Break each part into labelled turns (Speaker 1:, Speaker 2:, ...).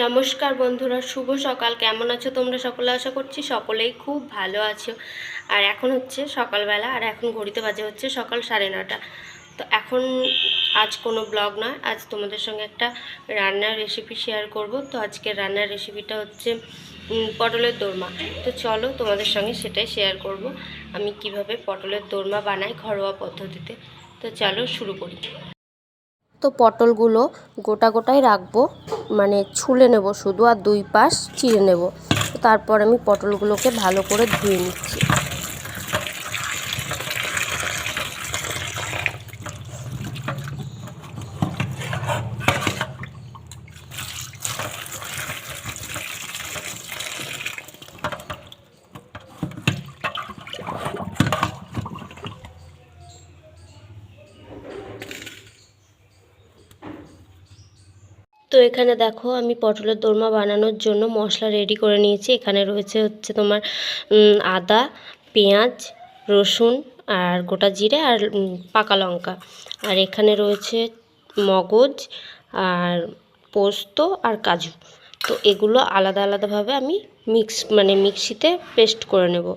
Speaker 1: নমস্কার বন্ধুরা, শুভ সকাল। কেমন আছো তোমরা সকলে? আশা করছি সকলেই খুব ভালো আছো। আর এখন হচ্ছে সকালবেলা, আর এখন ঘড়িতে বাজে হচ্ছে সকাল 9:30। তো এখন আজ কোনো ব্লগ নয়, আজ তোমাদের সঙ্গে একটা রান্নার রেসিপি শেয়ার করব। তো আজকের রান্নার রেসিপিটা হচ্ছে পটলের দোরমা। তো চলো তোমাদের সঙ্গে সেটাই শেয়ার করব, আমি কিভাবে পটলের দোরমা বানাই ঘরোয়া পদ্ধতিতে। তো চলো শুরু করি। তো পটলগুলো গোটা গোটাই রাখবো, মানে ছুলে নেব শুধু, আর দুই পাশ চিড়ে নেব। তো তারপর আমি পটলগুলোকে ভালো করে ধুয়ে নিচ্ছি। তো এখানে দেখো, আমি পটলের দোরমা বানানোর জন্য মশলা রেডি করে নিয়েছি। এখানে রয়েছে হচ্ছে তোমার আদা, পেঁয়াজ, রসুন, আর গোটা জিরে, আর পাকা লঙ্কা। আর এখানে রয়েছে মগজ, আর পোস্ত, আর কাজু। তো এগুলো আলাদা আলাদাভাবে আমি মিক্সিতে পেস্ট করে নেব।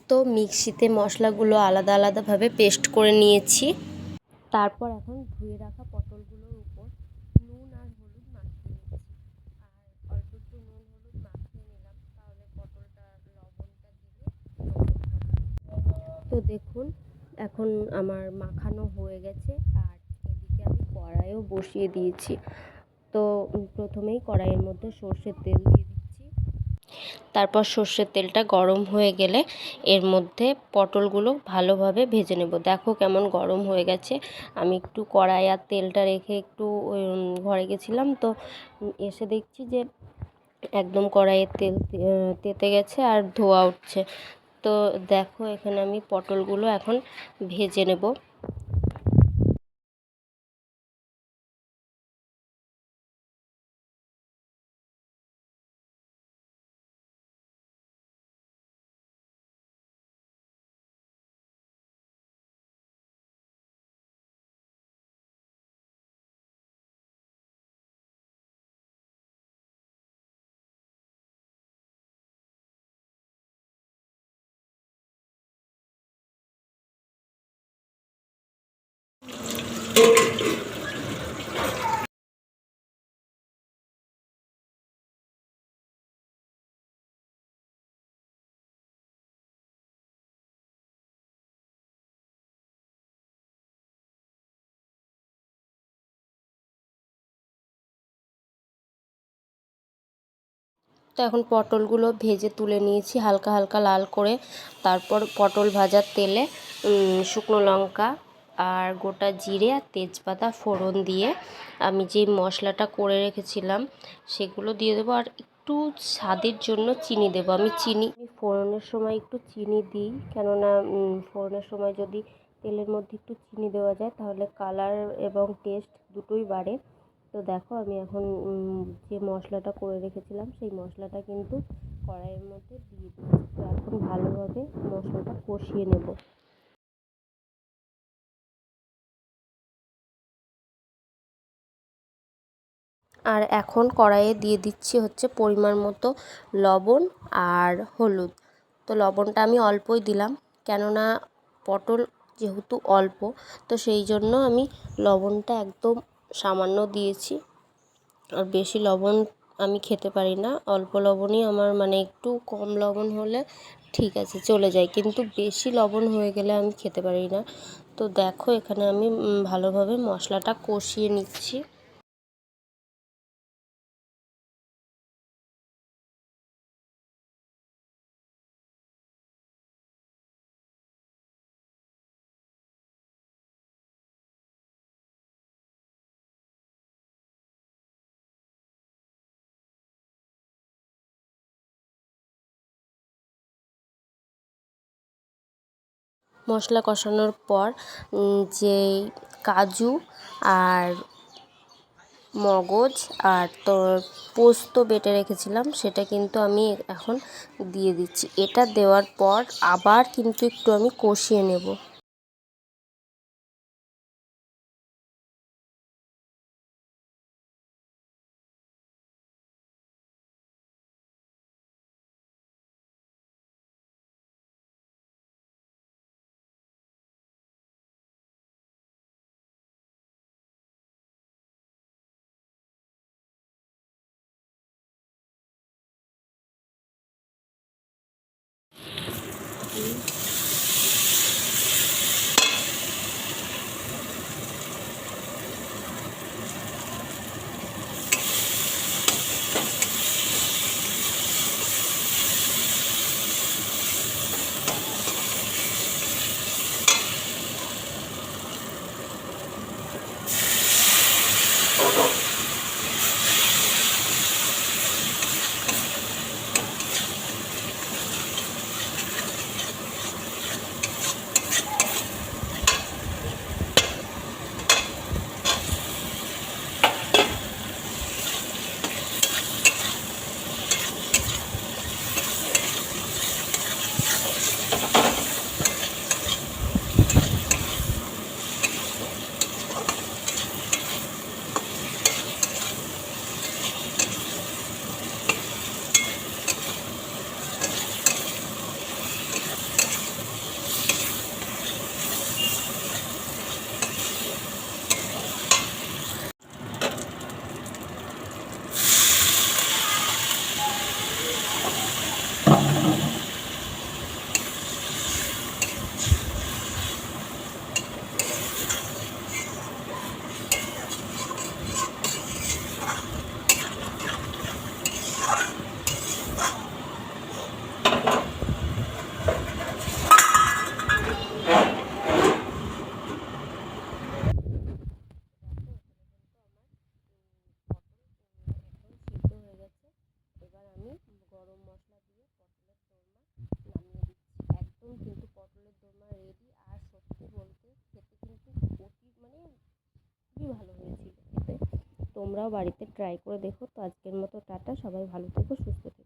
Speaker 1: তো মিক্সিতে মশলাগুলো আলাদা আলাদাভাবে পেস্ট করে নিয়েছি। তারপর এখন ধুয়ে রাখা পটলগুলোর উপর নুন আর হলুদ মাখিয়ে নিচ্ছি। আর অল্প একটু নুন হলুদ মাখিয়ে নিলাম, তাহলে পটলটা লবণটা দিলে নরম হবে। তো দেখুন, এখন আমার মাখানো হয়ে গেছে। আর এদিকে আমি কড়াইও বসিয়ে দিয়েছি। তো প্রথমেই কড়াইয়ের মধ্যে সর্ষের তেল দিয়ে দিচ্ছি। তারপর সর্ষের তেলটা গরম হয়ে গেলে এর মধ্যে পটলগুলো ভালোভাবে ভেজে নেব। দেখো কেমন গরম হয়ে গেছে। আমি একটু কড়াই আর তেলটা রেখে একটু ঘরে গেছিলাম, তো এসে দেখছি যে একদম কড়াইয়ের তেল তেতে গেছে আর ধোঁয়া উঠছে। তো দেখো, এখানে আমি পটলগুলো এখন ভেজে নেব। তো এখন পটলগুলো ভেজে তুলে নিয়েছি হালকা হালকা লাল করে। তারপর পটল ভাজার তেলে শুকনো লঙ্কা আর গোটা জিরে আর তেজপাতা ফোড়ন দিয়ে আমি যে মশলাটা করে রেখেছিলাম সেগুলো দিয়ে দেবো। আর একটু স্বাদের জন্য চিনি দেবো। আমি ফোড়নের সময় একটু চিনি দিই, কেননা ফোড়নের সময় যদি তেলের মধ্যে একটু চিনি দেওয়া যায় তাহলে কালার এবং টেস্ট দুটোই বাড়ে। তো দেখো, আমি এখন যে মশলাটা করে রেখেছিলাম সেই মশলাটা কিন্তু কড়াইয়ের মধ্যে দিয়ে দিচ্ছি। তো এখন ভালোভাবে মশলাটা কষিয়ে নেব। আর এখন কড়াইয়ে দিয়ে দিচ্ছি হচ্ছে পরিমাণ মতো লবণ আর হলুদ। তো লবণটা আমি অল্পই দিলাম, কেননা পটল যেহেতু অল্প, তো সেই জন্য আমি লবণটা একদম সামান্য দিয়েছি। আর বেশি লবণ আমি খেতে পারি না, অল্প লবণই আমার, মানে একটু কম লবণ হলে ঠিক আছে, চলে যায়, কিন্তু বেশি লবণ হয়ে গেলে আমি খেতে পারি না। তো দেখো, এখানে আমি ভালোভাবে মশলাটা কষিয়ে নিচ্ছি। মশলা কষানোর পর যে কাজু আর মগজ আর তোর পোস্ত বেটে রেখেছিলাম সেটা কিন্তু আমি এখন দিয়ে দিচ্ছি। এটা দেওয়ার পর আবার কিন্তু একটু আমি কষিয়ে নেব। তোমরাও বাড়িতে ট্রাই করে দেখো। তো আজকের মতো টাটা, সবাই ভালো থেকো, সুস্থ থেকো।